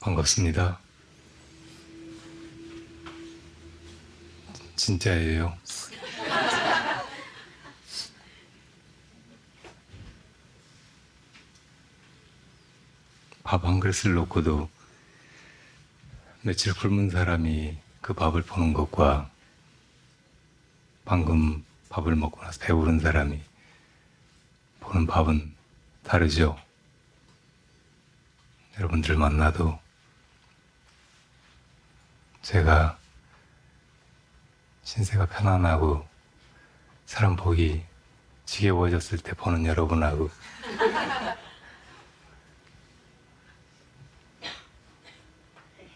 반갑습니다. 진짜예요. 밥 한 그릇을 놓고도 며칠 굶은 사람이 그 밥을 보는 것과 방금 밥을 먹고 나서 배부른 사람이 보는 밥은 다르죠. 여러분들 만나도 제가 신세가 편안하고 사람 보기 지겨워졌을 때 보는 여러분하고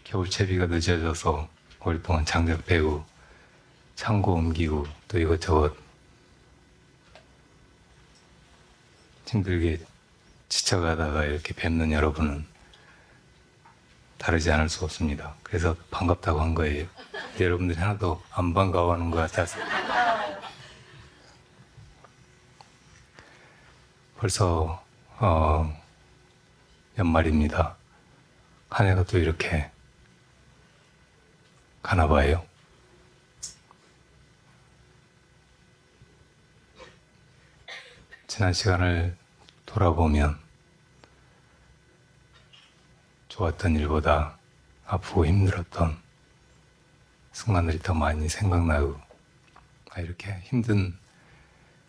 겨울채비가 늦어져서 오랫동안 장작 빼고 창고 옮기고 또 이것저것 힘들게 지쳐가다가 이렇게 뵙는 여러분은 다르지 않을 수 없습니다. 그래서 반갑다고 한 거예요. 근데 여러분들이 하나도 안 반가워하는 것 같아서 벌써 연말입니다. 한 해가 또 이렇게 가나 봐요. 지난 시간을 돌아보면 좋았던 일보다 아프고 힘들었던 순간들이 더 많이 생각나고 이렇게 힘든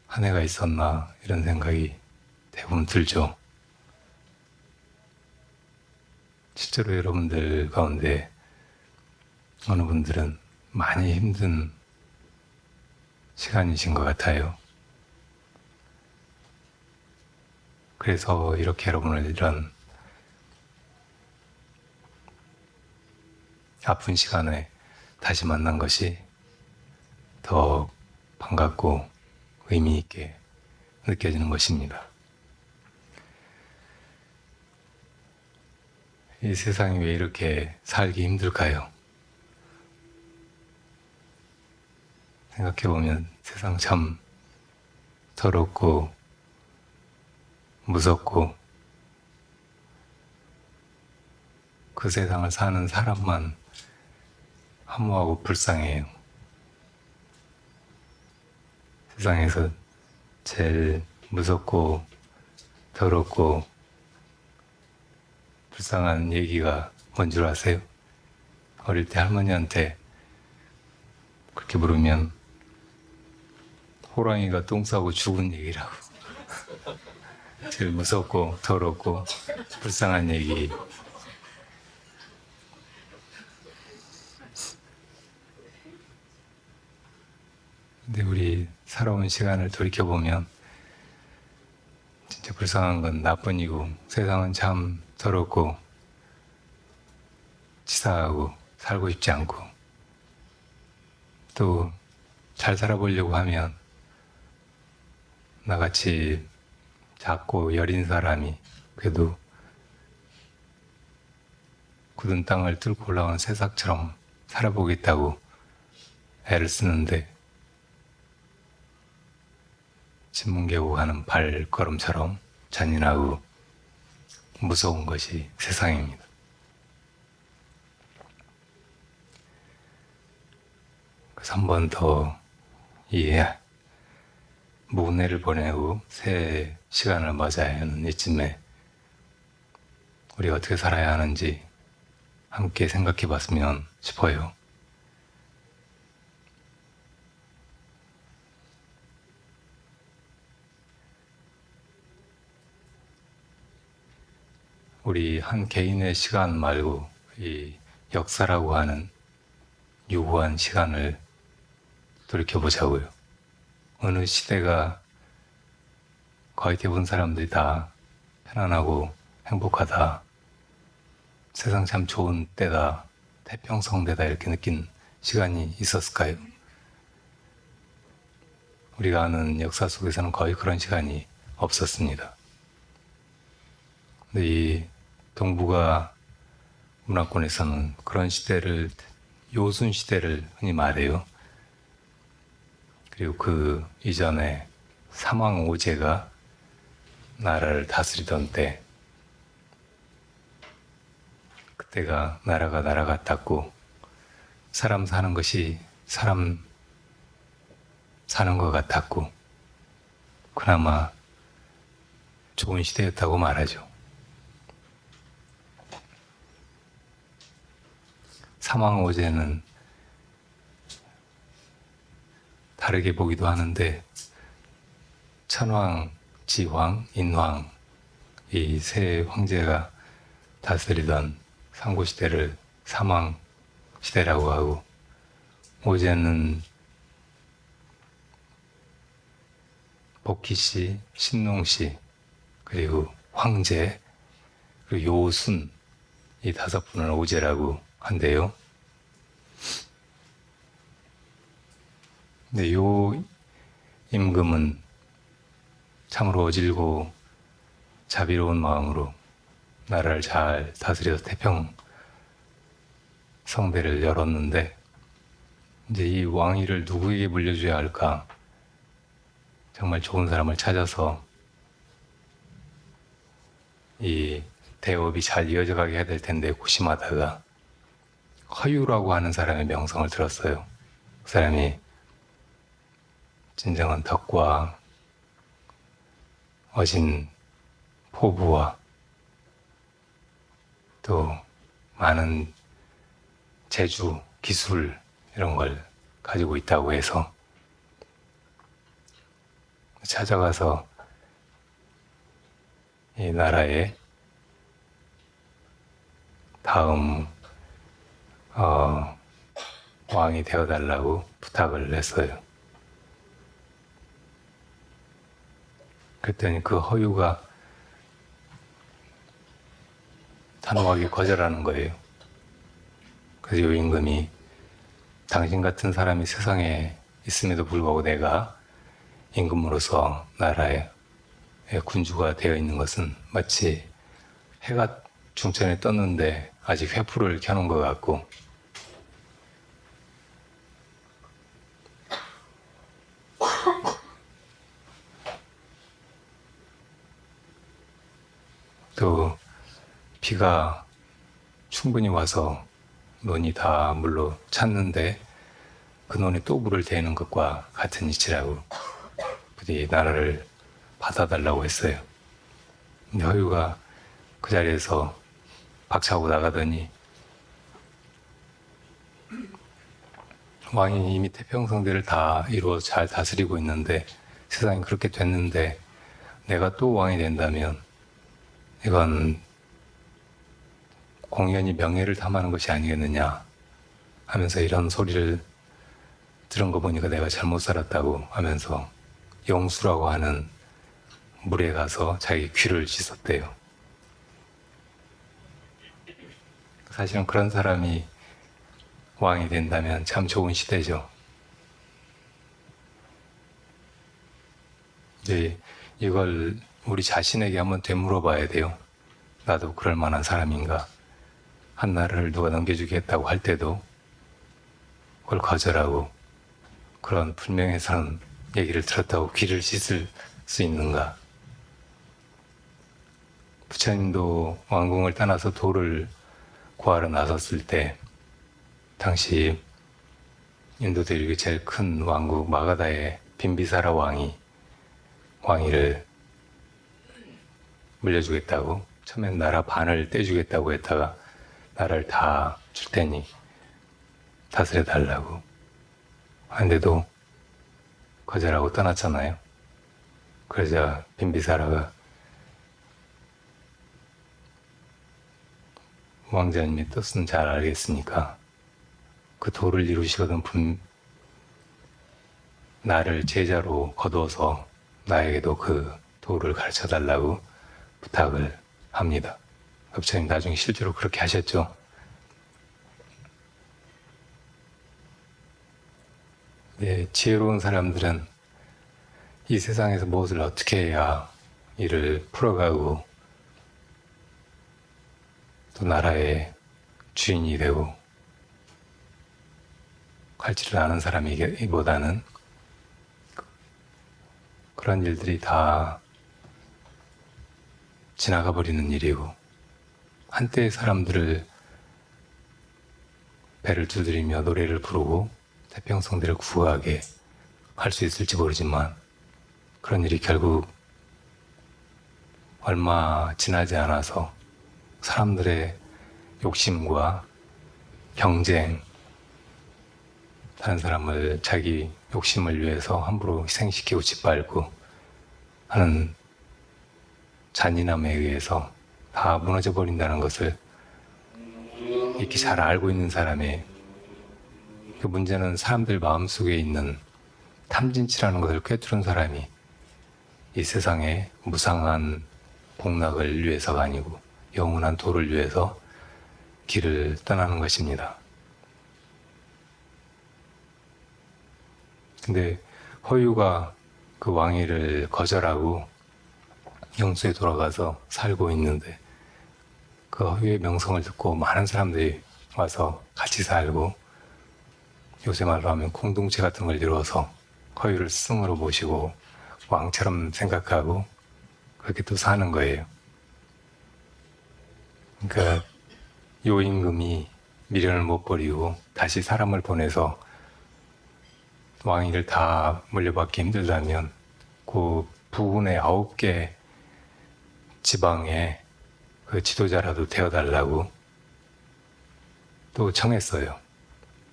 한 해가 있었나 이런 생각이 대부분 들죠. 실제로 여러분들 가운데 어느 분들은 많이 힘든 시간이신 것 같아요. 그래서 이렇게 여러분을 이런 아픈 시간에 다시 만난 것이 더 반갑고 의미 있게 느껴지는 것입니다. 이 세상이 왜 이렇게 살기 힘들까요? 생각해보면 세상 참 더럽고 무섭고 그 세상을 사는 사람만 허무하고 불쌍해요. 세상에서 제일 무섭고 더럽고 불쌍한 얘기가 뭔 줄 아세요? 어릴 때 할머니한테 그렇게 물으면 호랑이가 똥 싸고 죽은 얘기라고. 제일 무섭고 더럽고 불쌍한 얘기. 근데 우리 살아온 시간을 돌이켜보면 진짜 불쌍한 건 나뿐이고 세상은 참 더럽고 치사하고 살고 싶지 않고 또 잘 살아보려고 하면 나같이 작고 여린 사람이 그래도 굳은 땅을 뚫고 올라온 새싹처럼 살아보겠다고 애를 쓰는데 신문계고 가는 발걸음처럼 잔인하고 무서운 것이 세상입니다. 그래서 한 번 더 이 무은혜를 보내고 새 시간을 맞아야 하는 이쯤에 우리가 어떻게 살아야 하는지 함께 생각해 봤으면 싶어요. 우리 한 개인의 시간 말고 이 역사라고 하는 유구한 시간을 돌이켜보자고요. 어느 시대가 거의 대부분 사람들이 다 편안하고 행복하다, 세상 참 좋은 때다, 태평성대다 이렇게 느낀 시간이 있었을까요? 우리가 아는 역사 속에서는 거의 그런 시간이 없었습니다. 근데 이 동북아 문화권에서는 그런 시대를 요순 시대를 흔히 말해요. 그리고 그 이전에 사망 오제가 나라를 다스리던 때 그때가 나라가 나라 같았고 사람 사는 것이 사람 사는 것 같았고 그나마 좋은 시대였다고 말하죠. 사망오제는 다르게 보기도 하는데 천황, 지황, 인황 이 세 황제가 다스리던 상고시대를 사망시대라고 하고 오제는 복희씨, 신농씨 그리고 황제 그리고 요순 이 5분을 오제라고 한대요. 근데 요 임금은 참으로 어질고 자비로운 마음으로 나라를 잘 다스려서 태평 성대를 열었는데 이제 이 왕위를 누구에게 물려줘야 할까? 정말 좋은 사람을 찾아서 이 대업이 잘 이어져 가게 해야 될 텐데 고심하다가 허유라고 하는 사람의 명성을 들었어요. 그 사람이 진정한 덕과 어진 포부와 또 많은 재주, 기술 이런 걸 가지고 있다고 해서 찾아가서 이 나라의 다음 왕이 되어달라고 부탁을 했어요. 그랬더니 그 허유가 단호하게 거절하는 거예요. 그래서 요 임금이 당신 같은 사람이 세상에 있음에도 불구하고 내가 임금으로서 나라의 군주가 되어 있는 것은 마치 해가 중천에 떴는데 아직 횃불을 켜놓은 것 같고 또 비가 충분히 와서 논이 다 물로 찼는데 그 논에 또 물을 대는 것과 같은 이치라고 부디 나라를 받아달라고 했어요. 근데 허유가 그 자리에서 박차고 나가더니 왕이 이미 태평성대를 다 이루어 잘 다스리고 있는데 세상이 그렇게 됐는데 내가 또 왕이 된다면 이건 공연히 명예를 탐하는 것이 아니겠느냐 하면서 이런 소리를 들은 거 보니까 내가 잘못 살았다고 하면서 용수라고 하는 물에 가서 자기 귀를 씻었대요. 사실은 그런 사람이 왕이 된다면 참 좋은 시대죠. 이제 이걸 우리 자신에게 한번 되물어봐야 돼요. 나도 그럴 만한 사람인가? 한 나라를 누가 넘겨주겠다고 할 때도 그걸 거절하고 그런 불명예스러운 얘기를 들었다고 귀를 씻을 수 있는가? 부처님도 왕궁을 떠나서 도를 구하러 나섰을 때 당시 인도 대륙의 제일 큰 왕국 마가다의 빈비사라 왕이 왕위를 물려주겠다고 처음엔 나라 반을 떼주겠다고 했다가 나라를 다 줄 테니 다스려 달라고 한데도 거절하고 떠났잖아요. 그러자 빈비사라가 왕자님의 뜻은 잘 알겠으니까 그 도를 이루시거든 나를 제자로 거두어서 나에게도 그 도를 가르쳐 달라고 부탁을 합니다. 부처님 나중에 실제로 그렇게 하셨죠. 네, 지혜로운 사람들은 이 세상에서 무엇을 어떻게 해야 이를 풀어가고 또 나라의 주인이 되고 할지를 아는 사람이기보다는 그런 일들이 다 지나가 버리는 일이고 한때의 사람들을 배를 두드리며 노래를 부르고 태평성대를 구하게 할 수 있을지 모르지만 그런 일이 결국 얼마 지나지 않아서 사람들의 욕심과 경쟁, 다른 사람을 자기 욕심을 위해서 함부로 희생시키고 짓밟고 하는 잔인함에 의해서 다 무너져 버린다는 것을 이렇게 잘 알고 있는 사람이, 그 문제는 사람들 마음속에 있는 탐진치라는 것을 꿰뚫은 사람이 이 세상에 무상한 복락을 위해서가 아니고 영원한 도를 위해서 길을 떠나는 것입니다. 근데 허유가 그 왕위를 거절하고 영수에 돌아가서 살고 있는데, 그 허유의 명성을 듣고 많은 사람들이 와서 같이 살고, 요새 말로 하면 공동체 같은 걸 이루어서 허유를 스승으로 모시고 왕처럼 생각하고 그렇게 또 사는 거예요. 그러니까 요 임금이 미련을 못 버리고 다시 사람을 보내서 왕위를 다 물려받기 힘들다면 그 부근의 9개 지방의 그 지도자라도 되어달라고 또 청했어요.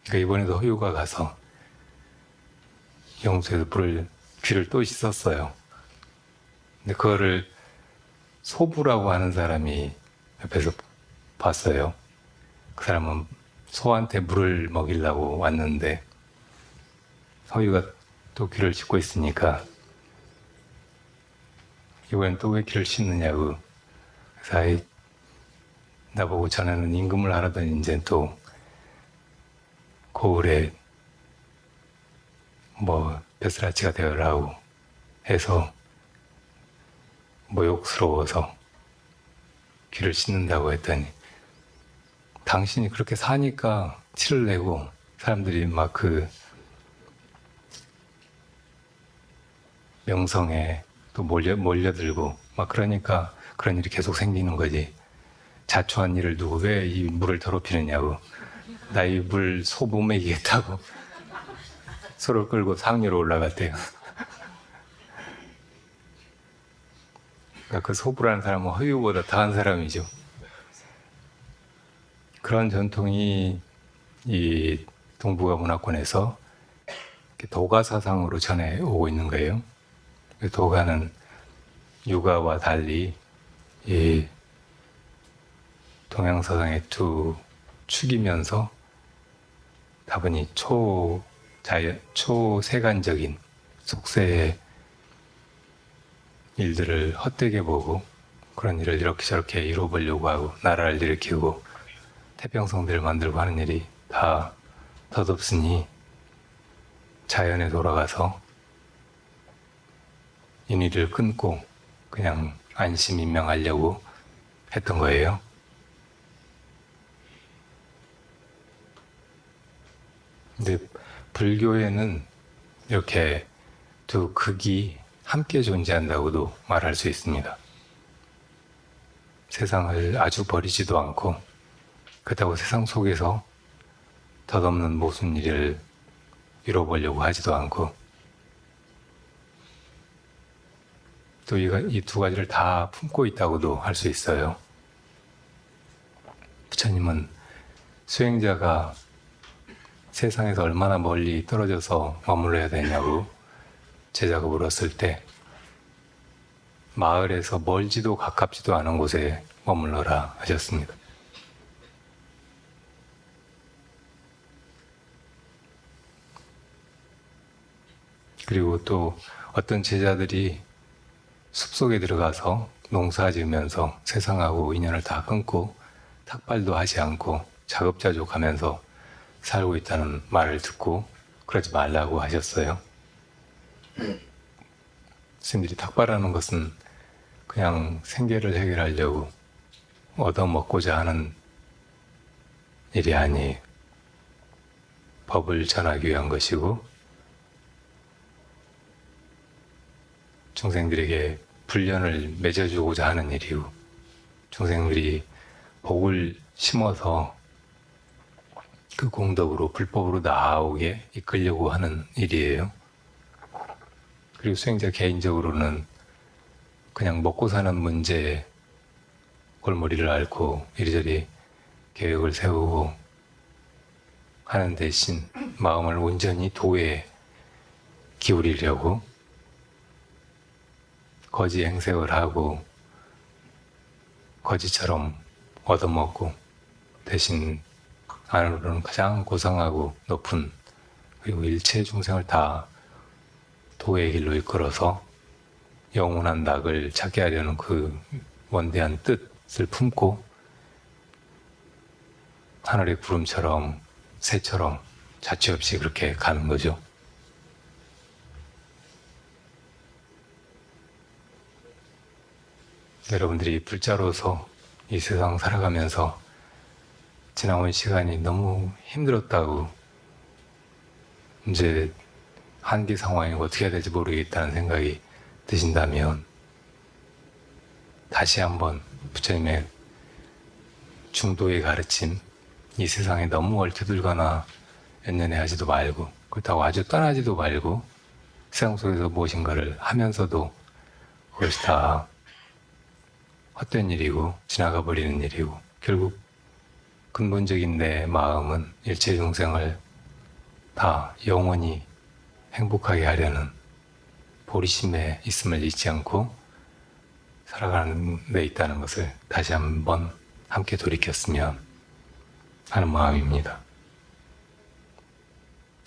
그러니까 이번에도 허유가 가서 영수에서 귀를 또 씻었어요. 근데 그거를 소부라고 하는 사람이 옆에서 봤어요. 그 사람은 소한테 물을 먹이려고 왔는데 허유가 또 귀를 씻고 있으니까 이번엔 또 왜 귀를 씻느냐고. 그래서 나보고 전에는 임금을 하라더니 이제 또 고을에 뭐 벼슬아치가 되어라고 해서 모욕스러워서 귀를 씻는다고 했더니, 당신이 그렇게 사니까 티를 내고 사람들이 막 그 명성에 또 몰려들고 막 그러니까 그런 일이 계속 생기는 거지. 자초한 일을 두고 왜 이 물을 더럽히느냐고. 나 이 물 소 못 먹이겠다고 소를 끌고 상류로 올라갔대요. 그러니까 그 소부라는 사람은 허유보다 더한 사람이죠. 그런 전통이 이 동북아 문화권에서 도가 사상으로 전해오고 있는 거예요. 도가는 유가와 달리 이 동양사상의 두 축이면서 다분히 초세간적인 속세의 일들을 헛되게 보고 그런 일을 이렇게 저렇게 이뤄보려고 하고 나라를 일으키고 태평성대를 만들고 하는 일이 다 덧없으니 자연에 돌아가서 인위를 끊고 그냥 안심인명하려고 했던 거예요. 근데 불교에는 이렇게 두 극이 함께 존재한다고도 말할 수 있습니다. 세상을 아주 버리지도 않고 그렇다고 세상 속에서 덧없는 무슨 일을 이뤄보려고 하지도 않고, 또 이 두 가지를 다 품고 있다고도 할 수 있어요. 부처님은 수행자가 세상에서 얼마나 멀리 떨어져서 머물러야 되냐고 제자가 물었을 때 마을에서 멀지도 가깝지도 않은 곳에 머물러라 하셨습니다. 그리고 또 어떤 제자들이 숲속에 들어가서 농사 지으면서 세상하고 인연을 다 끊고 탁발도 하지 않고 자급자족하면서 살고 있다는 말을 듣고 그러지 말라고 하셨어요. 스님들이 탁발하는 것은 그냥 생계를 해결하려고 얻어먹고자 하는 일이 아니에요. 법을 전하기 위한 것이고 중생들에게 불련을 맺어주고자 하는 일이고, 중생들이 복을 심어서 그 공덕으로 불법으로 나오게 이끌려고 하는 일이에요. 그리고 수행자 개인적으로는 그냥 먹고 사는 문제에 골머리를 앓고 이리저리 계획을 세우고 하는 대신 마음을 온전히 도에 기울이려고 거지 행색을 하고 거지처럼 얻어먹고 대신 안으로는 가장 고상하고 높은 그리고 일체 중생을 다 도의 길로 이끌어서 영원한 낙을 찾게 하려는 그 원대한 뜻을 품고 하늘의 구름처럼 새처럼 자취 없이 그렇게 가는 거죠. 여러분들이 불자로서 이 세상 살아가면서 지나온 시간이 너무 힘들었다고 이제 한계 상황이 어떻게 해야 될지 모르겠다는 생각이 드신다면 다시 한번 부처님의 중도의 가르침, 이 세상에 너무 얼토들거나 연연해하지도 말고 그렇다고 아주 떠나지도 말고 세상 속에서 무엇인가를 하면서도 그것이 다 헛된 일이고 지나가 버리는 일이고 결국 근본적인 내 마음은 일체 중생을 다 영원히 행복하게 하려는 보리심에 있음을 잊지 않고 살아가는 데 있다는 것을 다시 한번 함께 돌이켰으면 하는 마음입니다.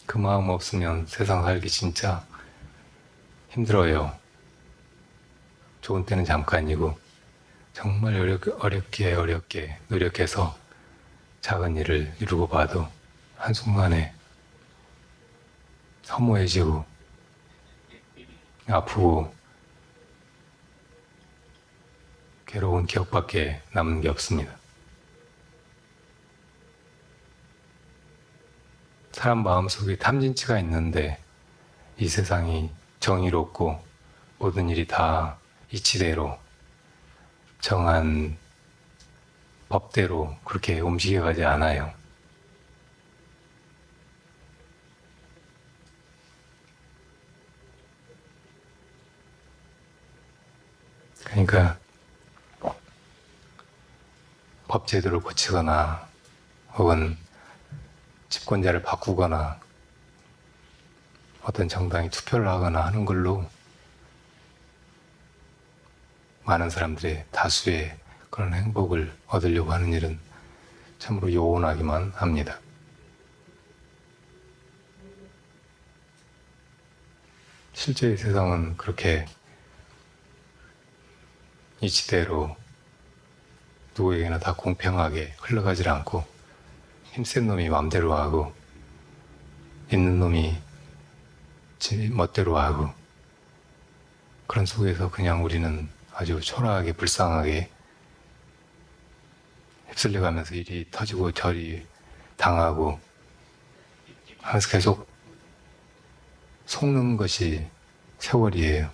그 마음 없으면 세상 살기 진짜 힘들어요. 좋은 때는 잠깐이고 정말 어렵게 노력해서 작은 일을 이루고 봐도 한순간에 허무해지고 아프고 괴로운 기억밖에 남는 게 없습니다. 사람 마음속에 탐진치가 있는데 이 세상이 정의롭고 모든 일이 다 이치대로 정한 법대로 그렇게 움직여가지 않아요. 그러니까 법제도를 고치거나 혹은 집권자를 바꾸거나 어떤 정당이 투표를 하거나 하는 걸로 많은 사람들의 다수의 그런 행복을 얻으려고 하는 일은 참으로 요원하기만 합니다. 실제의 세상은 그렇게 이치대로 누구에게나 다 공평하게 흘러가질 않고 힘센 놈이 마음대로 하고 있는 놈이 지 멋대로 하고 그런 속에서 그냥 우리는 아주 초라하게 불쌍하게 휩쓸려 가면서 일이 터지고 저리 당하고 하면서 계속 속는 것이 세월이에요.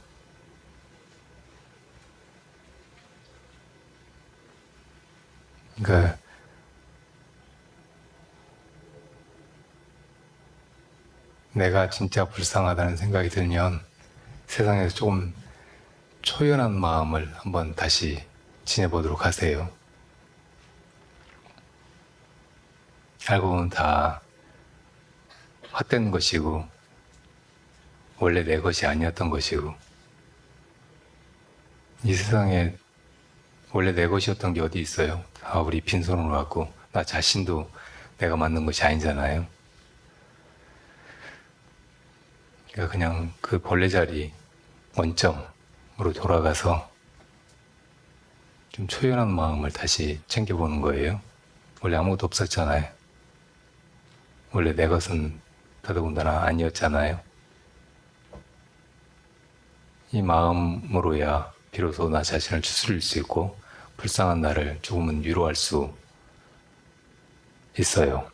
그러니까 내가 진짜 불쌍하다는 생각이 들면 세상에서 조금 초연한 마음을 한번 다시 지내보도록 하세요. 알고 보면 다 헛된 것이고 원래 내 것이 아니었던 것이고 이 세상에 원래 내 것이었던 게 어디 있어요? 다 우리 빈손으로 왔고 나 자신도 내가 만든 것이 아니잖아요. 그러니까 그냥 그 본래 자리 원점으로 돌아가서 좀 초연한 마음을 다시 챙겨보는 거예요. 원래 아무것도 없었잖아요. 원래 내 것은 더더군다나 아니었잖아요. 이 마음으로야 비로소 나 자신을 추스릴 수 있고 불쌍한 나를 조금은 위로할 수 있어요.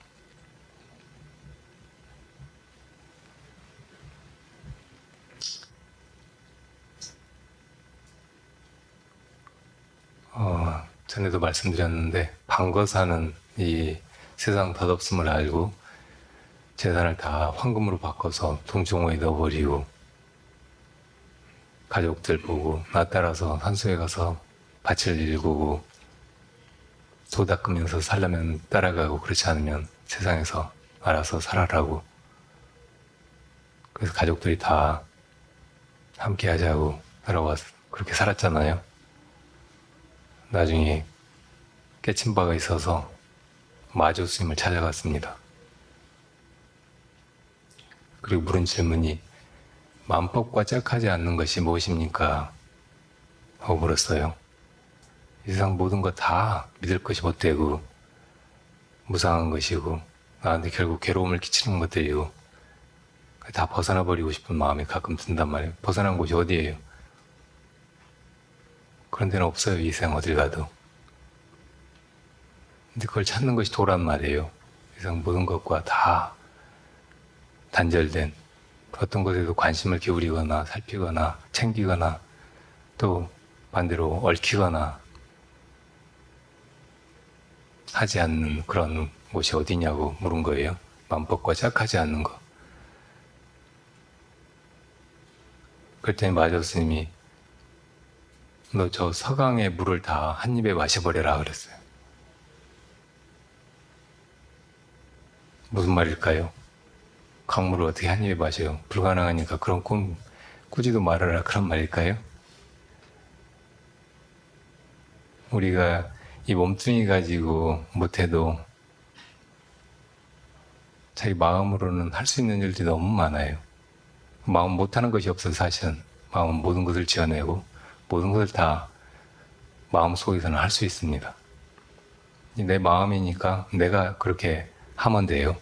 전에도 말씀드렸는데 방거사는 이 세상 덧없음을 알고 재산을 다 황금으로 바꿔서 동종호에 넣어버리고 가족들 보고 나 따라서 산소에 가서 밭을 일구고 도 닦으면서 살려면 따라가고 그렇지 않으면 세상에서 알아서 살아라고. 그래서 가족들이 다 함께 하자고 따라와서 그렇게 살았잖아요. 나중에 깨친 바가 있어서 마조 스님을 찾아갔습니다. 그리고 물은 질문이 만법과 짝하지 않는 것이 무엇입니까? 하고 물었어요. 이 세상 모든 거 다 믿을 것이 못되고 무상한 것이고 나한테 결국 괴로움을 끼치는 것들이고 다 벗어나 버리고 싶은 마음이 가끔 든단 말이에요. 벗어난 곳이 어디예요? 그런 데는 없어요. 이 세상 어딜 가도. 근데 그걸 찾는 것이 도란 말이에요. 이 세상 모든 것과 다 단절된 어떤 것에도 관심을 기울이거나 살피거나 챙기거나 또 반대로 얽히거나 하지 않는 그런 곳이 어디냐고 물은 거예요. 만법과 짝하지 않는 거. 그랬더니 마조 스님이 너 저 서강의 물을 다 한 입에 마셔버려라 그랬어요. 무슨 말일까요? 강물을 어떻게 한 입에 마셔요? 불가능하니까 그런 꿈 꾸지도 말아라 그런 말일까요? 우리가 이 몸뚱이 가지고 못해도 자기 마음으로는 할 수 있는 일들이 너무 많아요. 마음 못하는 것이 없어 사실은. 마음은 모든 것을 지어내고 모든 것을 다 마음속에서는 할 수 있습니다. 내 마음이니까 내가 그렇게 하면 돼요.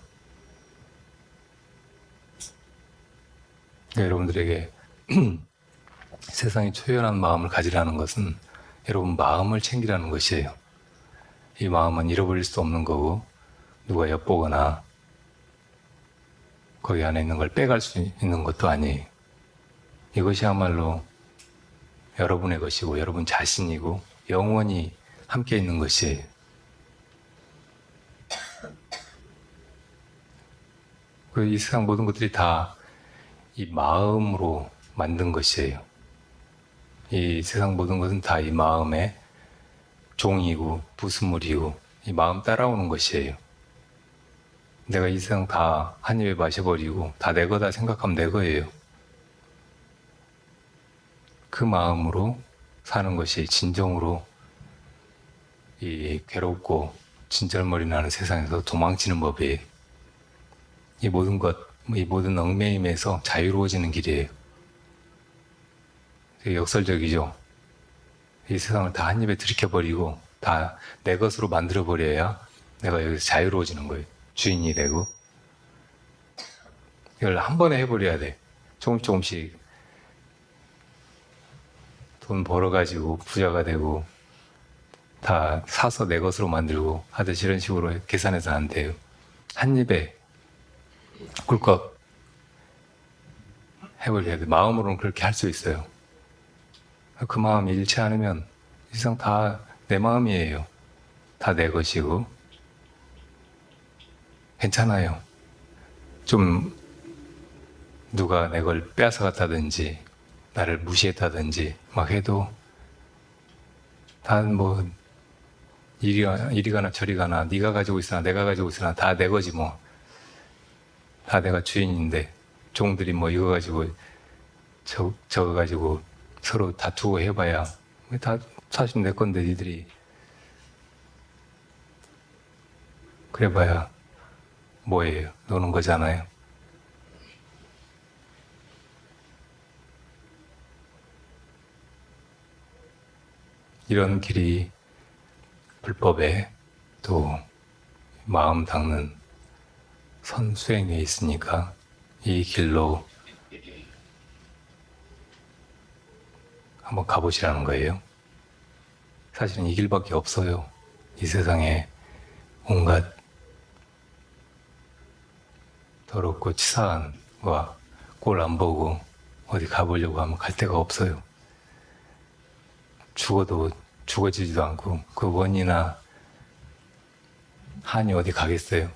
여러분들에게 세상에 초연한 마음을 가지라는 것은 여러분 마음을 챙기라는 것이에요. 이 마음은 잃어버릴 수 없는 거고 누가 엿보거나 거기 안에 있는 걸 빼갈 수 있는 것도 아니에요. 이것이야말로 여러분의 것이고 여러분 자신이고 영원히 함께 있는 것이에요. 이 세상 모든 것들이 다 이 마음으로 만든 것이에요. 이 세상 모든 것은 다 이 마음의 종이고 부수물이고 이 마음 따라오는 것이에요. 내가 이 세상 다 한 입에 마셔버리고 다 내 거다 생각하면 내 거예요. 그 마음으로 사는 것이 진정으로 이 괴롭고 진절머리 나는 세상에서 도망치는 법이에요. 이 모든 것, 이 모든 얽매임에서 자유로워지는 길이에요. 되게 역설적이죠. 이 세상을 다 한 입에 들이켜버리고 다 내 것으로 만들어버려야 내가 여기서 자유로워지는 거예요. 주인이 되고. 이걸 한 번에 해버려야 돼. 조금씩 돈 벌어가지고 부자가 되고 다 사서 내 것으로 만들고 하듯이 이런 식으로 계산해서 안 돼요. 한 입에 꿀꺽 해버려야 돼. 마음으로는 그렇게 할 수 있어요. 그 마음이 잃지 않으면 이 세상 다 내 마음이에요. 다 내 것이고 괜찮아요. 좀 누가 내 걸 빼앗아갔다든지 나를 무시했다든지 막 해도 다 뭐 이리 가나 저리 가나 네가 가지고 있으나 내가 가지고 있으나 다 내 거지 뭐. 다 내가 주인인데 종들이 뭐 이거 가지고 저거 가지고 서로 다투고 해봐야 다 사실 내 건데 니들이 그래봐야 뭐예요? 노는 거잖아요. 이런 길이 불법에 또 마음 닦는 선수행에 있으니까 이 길로 한번 가보시라는 거예요. 사실은 이 길밖에 없어요. 이 세상에 온갖 더럽고 치사한 거와 꼴 안 보고 어디 가보려고 하면 갈 데가 없어요. 죽어도 죽어지지도 않고 그 원이나 한이 어디 가겠어요?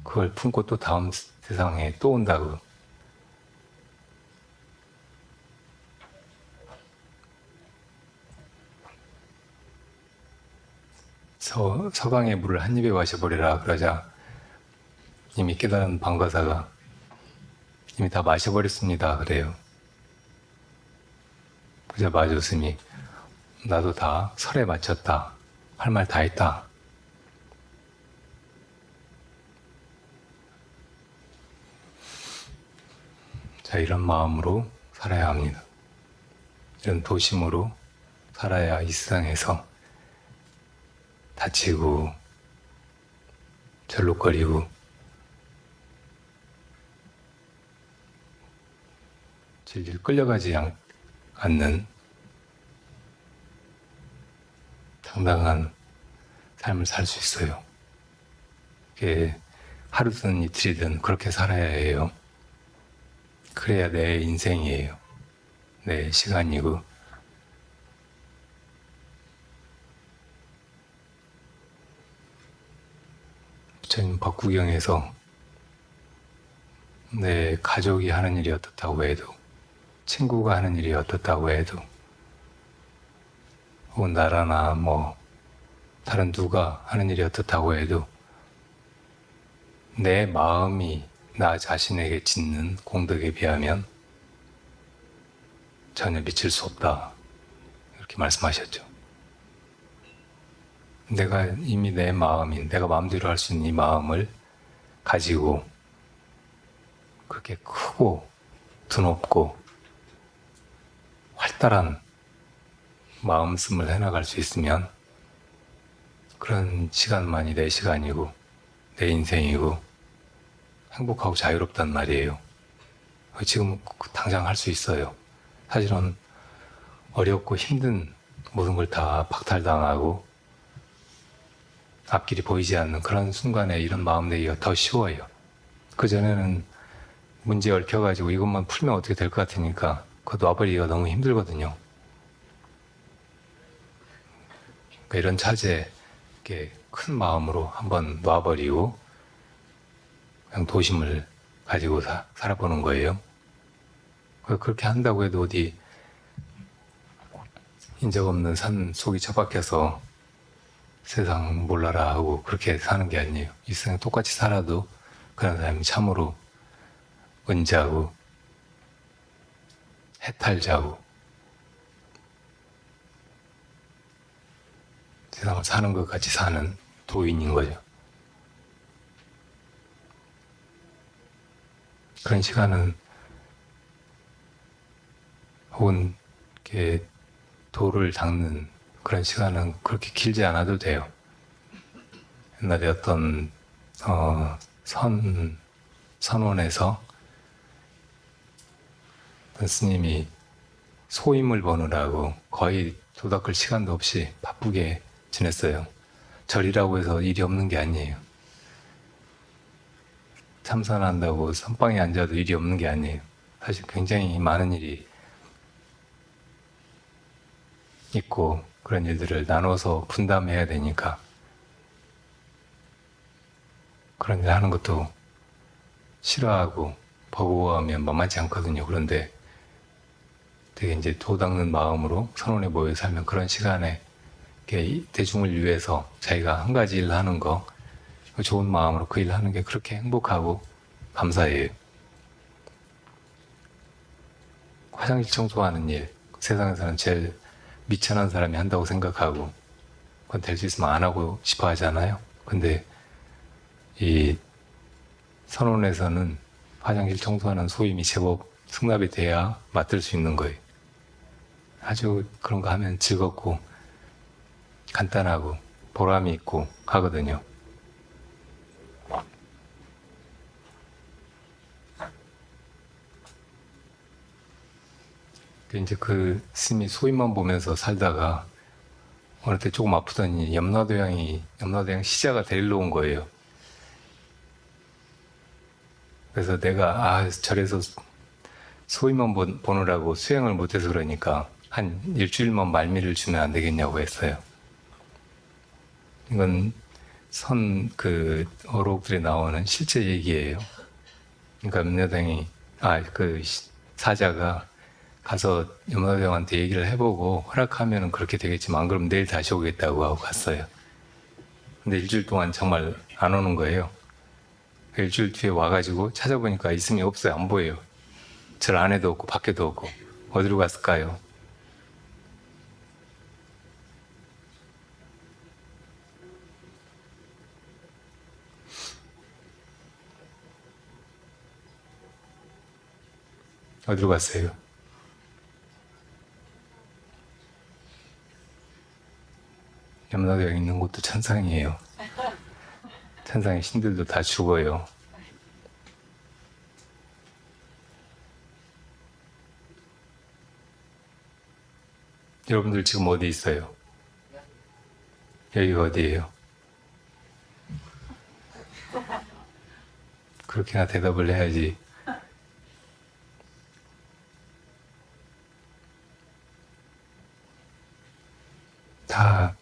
그걸 품고 또 다음 세상에 또 온다고. 서강의 물을 한 입에 마셔버리라 그러자 이미 깨달은 방과사가 이미 다 마셔버렸습니다 그래요. 그저 마조스님이 나도 다 설에 마쳤다. 할 말 다 했다. 자, 이런 마음으로 살아야 합니다. 이런 도심으로 살아야 이 세상에서 다치고 절룩거리고 질질 끌려가지 않는 당당한 삶을 살 수 있어요. 그게 하루든 이틀이든 그렇게 살아야 해요. 그래야 내 인생이에요. 내 시간이고. 부처님 법구경에서 내 가족이 하는 일이 어떻다고 해도, 친구가 하는 일이 어떻다고 해도, 혹은 나라나 뭐 다른 누가 하는 일이 어떻다고 해도 내 마음이 나 자신에게 짓는 공덕에 비하면 전혀 미칠 수 없다. 이렇게 말씀하셨죠. 내가 이미 내 마음인, 내가 마음대로 할 수 있는 이 마음을 가지고 그렇게 크고 드높고 활달한 마음씀을 해나갈 수 있으면 그런 시간만이 내 시간이고 내 인생이고 행복하고 자유롭단 말이에요. 지금 당장 할 수 있어요. 사실은 어렵고 힘든 모든 걸 다 박탈당하고 앞길이 보이지 않는 그런 순간에 이런 마음 내기가 더 쉬워요. 그전에는 문제에 얽혀가지고 이것만 풀면 어떻게 될 것 같으니까 그거 놔버리기가 너무 힘들거든요. 그러니까 이런 차제, 이렇게 큰 마음으로 한번 놔버리고 그냥 도심을 가지고 살아보는 거예요. 그렇게 한다고 해도 어디 인적 없는 산 속이 처박혀서 세상 몰라라 하고 그렇게 사는 게 아니에요. 이 세상에 똑같이 살아도 그런 사람이 참으로 은자고 해탈자고 세상을 사는 것 같이 사는 도인인 거죠. 그런 시간은 혹은 이렇게 도를 닦는 그런 시간은 그렇게 길지 않아도 돼요. 옛날에 어떤 선원에서 어떤 스님이 소임을 보느라고 거의 도 닦을 시간도 없이 바쁘게 지냈어요. 절이라고 해서 일이 없는 게 아니에요. 참선한다고 선방에 앉아도 일이 없는 게 아니에요. 사실 굉장히 많은 일이 있고 그런 일들을 나눠서 분담해야 되니까 그런 일 하는 것도 싫어하고 버거워하면 만만치 않거든요. 그런데 되게 이제 도 닦는 마음으로 선원에 모여 살면 그런 시간에 대중을 위해서 자기가 한 가지 일 하는 거 좋은 마음으로 그 일 하는 게 그렇게 행복하고 감사해요. 화장실 청소하는 일, 세상에서는 제일 미천한 사람이 한다고 생각하고 그건 될 수 있으면 안 하고 싶어 하잖아요. 근데 이 선원에서는 화장실 청소하는 소임이 제법 승납이 돼야 맡을 수 있는 거예요. 아주 그런 거 하면 즐겁고 간단하고 보람이 있고 하거든요. 이제 그 스님이 소임만 보면서 살다가 어느 때 조금 아프더니 염라대왕 시자가 데리러 온 거예요. 그래서 내가 절에서 소임만 보느라고 수행을 못해서 그러니까 한 일주일만 말미를 주면 안 되겠냐고 했어요. 이건 어록들에 나오는 실제 얘기예요. 그러니까 염라대왕이 사자가 가서 염라대왕한테 얘기를 해보고 허락하면 그렇게 되겠지만 안 그러면 내일 다시 오겠다고 하고 갔어요. 근데 일주일 동안 정말 안 오는 거예요. 일주일 뒤에 와가지고 찾아보니까 있음이 없어요. 안 보여요. 절 안에도 없고 밖에도 없고. 어디로 갔을까요? 어디로 갔어요? 염라대왕 있는 곳도 천상이에요. 천상의 신들도 다 죽어요. 여러분들 지금 어디 있어요? 여기가 어디예요? 그렇게나 대답을 해야지. 다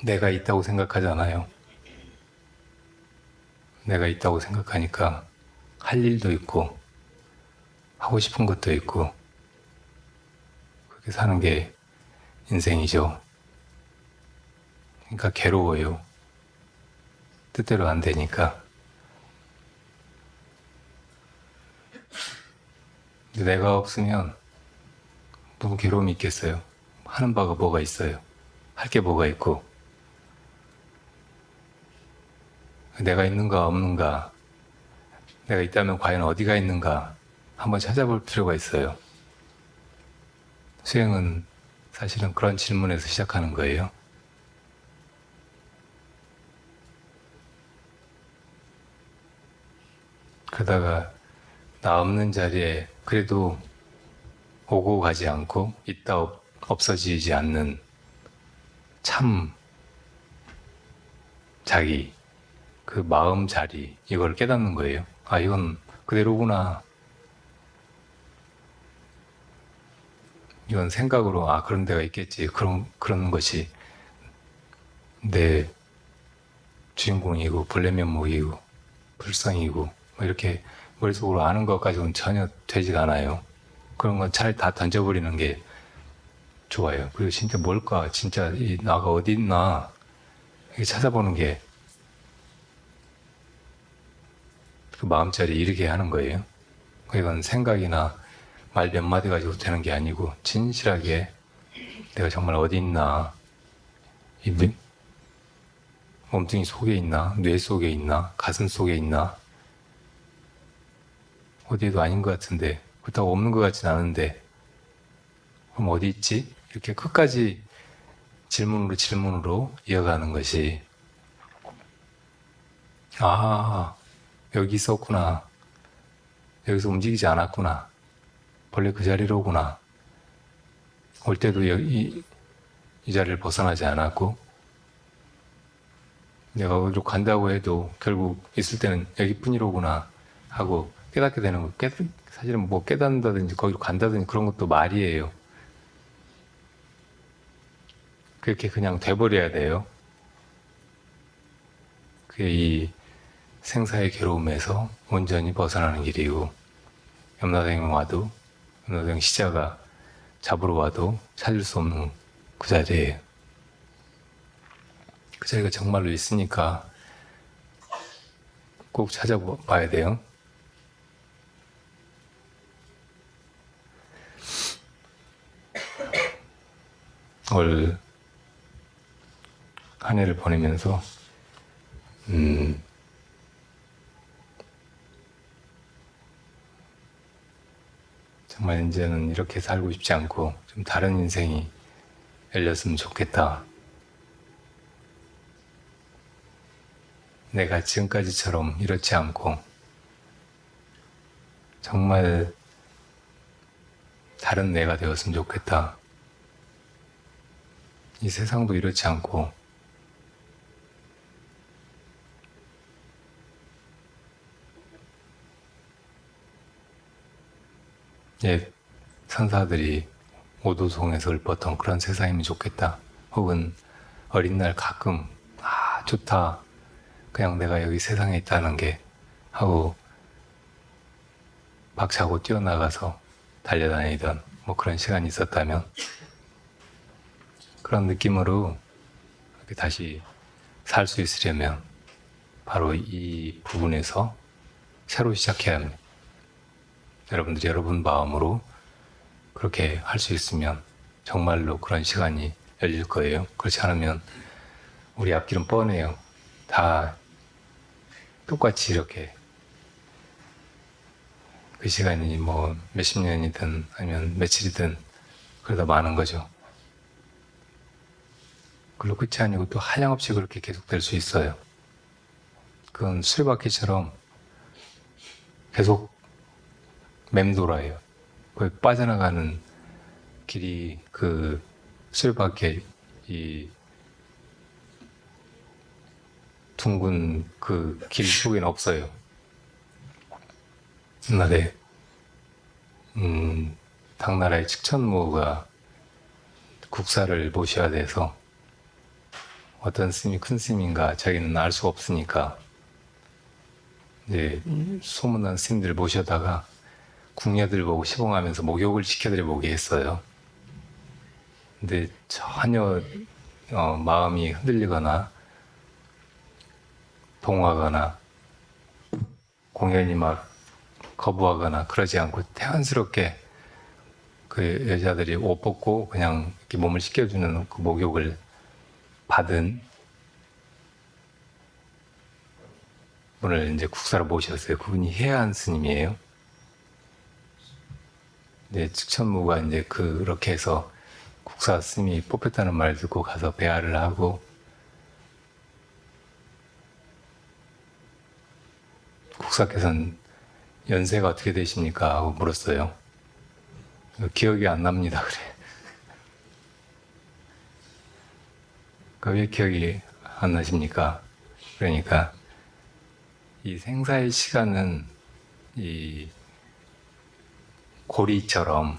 내가 있다고 생각하잖아요. 내가 있다고 생각하니까 할 일도 있고 하고 싶은 것도 있고 그렇게 사는 게 인생이죠. 그러니까 괴로워요. 뜻대로 안 되니까. 근데 내가 없으면 너무 괴로움이 있겠어요. 하는 바가 뭐가 있어요. 할 게 뭐가 있고. 내가 있는가 없는가, 내가 있다면 과연 어디가 있는가 한번 찾아볼 필요가 있어요. 수행은 사실은 그런 질문에서 시작하는 거예요. 그러다가 나 없는 자리에 그래도 오고 가지 않고 있다 없어지지 않는 참 자기, 그 마음 자리, 이걸 깨닫는 거예요. 아, 이건 그대로구나. 이건 생각으로, 아, 그런 데가 있겠지. 그런 것이 내 주인공이고, 본래 면목이고, 불성이고, 뭐 이렇게 머릿속으로 아는 것 가지고는 전혀 되지가 않아요. 그런 건 차라리 다 던져버리는 게 좋아요. 그리고 진짜 뭘까? 진짜 이 나가 어디 있나? 이렇게 찾아보는 게 그 마음자리 이르게 하는 거예요. 이건 생각이나 말 몇 마디 가지고 되는 게 아니고 진실하게 내가 정말 어디 있나, 이 몸뚱이 속에 있나, 뇌 속에 있나, 가슴 속에 있나, 어디에도 아닌 것 같은데, 그렇다고 없는 것 같진 않은데, 그럼 어디 있지? 이렇게 끝까지 질문으로 이어가는 것이, 아, 여기 있었구나. 여기서 움직이지 않았구나. 원래 그 자리로구나. 올 때도 이 자리를 벗어나지 않았고, 내가 어디로 간다고 해도 결국 있을 때는 여기뿐이로구나 하고 깨닫게 되는 거. 사실은 뭐 깨닫는다든지 거기로 간다든지 그런 것도 말이에요. 그렇게 그냥 돼버려야 돼요. 그게 이 생사의 괴로움에서 온전히 벗어나는 길이고, 염라대왕 와도, 염라대왕 시자가 잡으러 와도 찾을 수 없는 그 자리예요. 그 자리가 정말로 있으니까 꼭 찾아봐야 돼요. 올 한 해를 보내면서 정말 이제는 이렇게 살고 싶지 않고 좀 다른 인생이 열렸으면 좋겠다. 내가 지금까지처럼 이렇지 않고 정말 다른 내가 되었으면 좋겠다. 이 세상도 이렇지 않고 옛 선사들이 오도송에서 읊었던 그런 세상이면 좋겠다. 혹은 어린 날 가끔 좋다. 그냥 내가 여기 세상에 있다는 게 하고 박차고 뛰어나가서 달려다니던 뭐 그런 시간이 있었다면 그런 느낌으로 이렇게 다시 살 수 있으려면 바로 이 부분에서 새로 시작해야 합니다. 여러분들이 여러분 마음으로 그렇게 할 수 있으면 정말로 그런 시간이 열릴 거예요. 그렇지 않으면 우리 앞길은 뻔해요. 다 똑같이 이렇게 그 시간이 뭐 몇십 년이든 아니면 며칠이든 그러다 마는 거죠. 그걸로 끝이 아니고 또 한량없이 그렇게 계속될 수 있어요. 그건 술바퀴처럼 계속 맴돌아요. 그 빠져나가는 길이 그 술바퀴 이 둥근 그 길 속에는 없어요. 옛날에 당나라의 측천모가 국사를 모셔야 돼서 어떤 스님이 큰 스님인가 자기는 알 수 없으니까 이제 소문난 스님들 모셔다가 궁녀들 보고 시봉하면서 목욕을 시켜드려 보게 했어요. 근데 전혀 마음이 흔들리거나 동하거나 공연히 막 거부하거나 그러지 않고 태연스럽게 그 여자들이 옷 벗고 그냥 이렇게 몸을 씻겨주는 그 목욕을 받은 분을 이제 국사로 모셨어요. 그분이 해안 스님이에요. 이제 측천무가 이제 그렇게 해서 국사 스님이 뽑혔다는 말 듣고 가서 배화를 하고 국사께서는 연세가 어떻게 되십니까? 하고 물었어요. 기억이 안 납니다. 그래. 왜 기억이 안 나십니까? 그러니까 이 생사의 시간은 이 고리처럼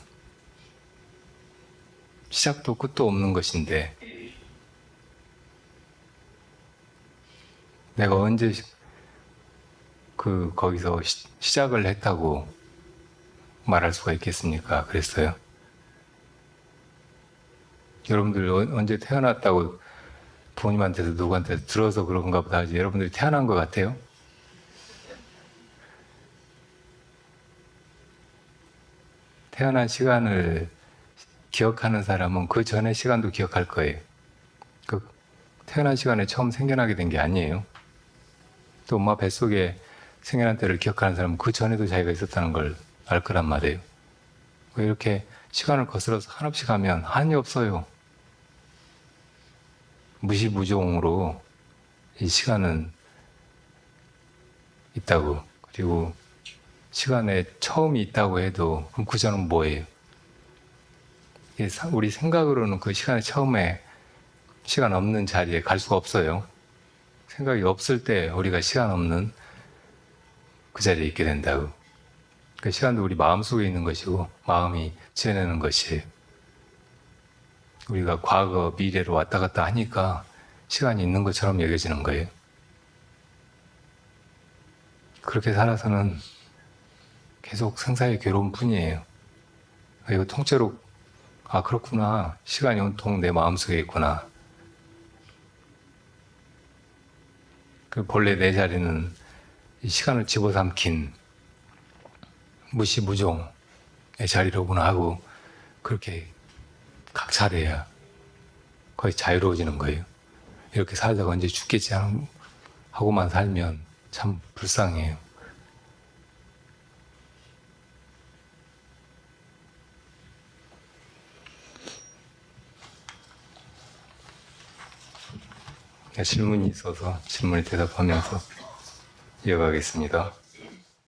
시작도 끝도 없는 것인데 내가 언제 거기서 시작을 했다고 말할 수가 있겠습니까? 그랬어요. 여러분들 언제 태어났다고 부모님한테서 누구한테 들어서 그런가 보다 하지 여러분들이 태어난 것 같아요? 태어난 시간을 기억하는 사람은 그 전의 시간도 기억할 거예요. 그 태어난 시간에 처음 생겨나게 된 게 아니에요. 또 엄마 뱃속에 생겨난 때를 기억하는 사람은 그 전에도 자기가 있었다는 걸 알 거란 말이에요. 이렇게 시간을 거슬러서 한없이 가면 한이 없어요. 무시무종으로 이 시간은 있다고. 그리고 시간에 처음이 있다고 해도 그럼 그 전은 뭐예요? 우리 생각으로는 그 시간에 처음에 시간 없는 자리에 갈 수가 없어요. 생각이 없을 때 우리가 시간 없는 그 자리에 있게 된다고. 그 시간도 우리 마음속에 있는 것이고 마음이 지어내는 것이에요. 우리가 과거, 미래로 왔다 갔다 하니까 시간이 있는 것처럼 여겨지는 거예요. 그렇게 살아서는 계속 생사의 괴로움 뿐이에요. 이거 통째로 아 그렇구나. 시간이 온통 내 마음속에 있구나. 본래 내 자리는 이 시간을 집어삼킨 무시무종의 자리로구나 하고 그렇게 각찰해야 거의 자유로워지는 거예요. 이렇게 살다가 언제 죽겠지 하고만 살면 참 불쌍해요. 질문이 있어서 질문에 대답하면서 이어가겠습니다.